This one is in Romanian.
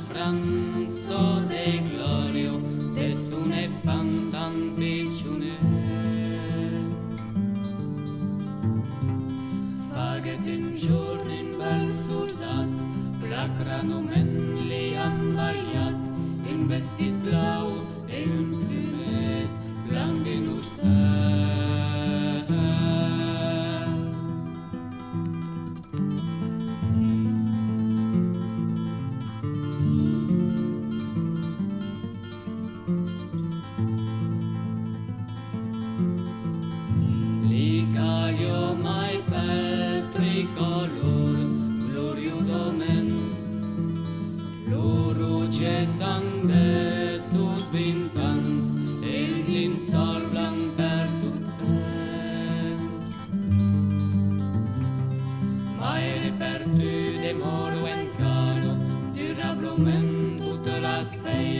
franzo de glorio, de sune fantan picciune. Faget in giornin bel soldat, placrano men li ambagliat, in vestit blau e un plumet blanc en ursel. L'Icaglio mai pel tricolor, gloriosament, loro ce sang de sus vintans, e l'in sol blanc per tot temps. Mai repertu de moro en caro, durablement toute la spei,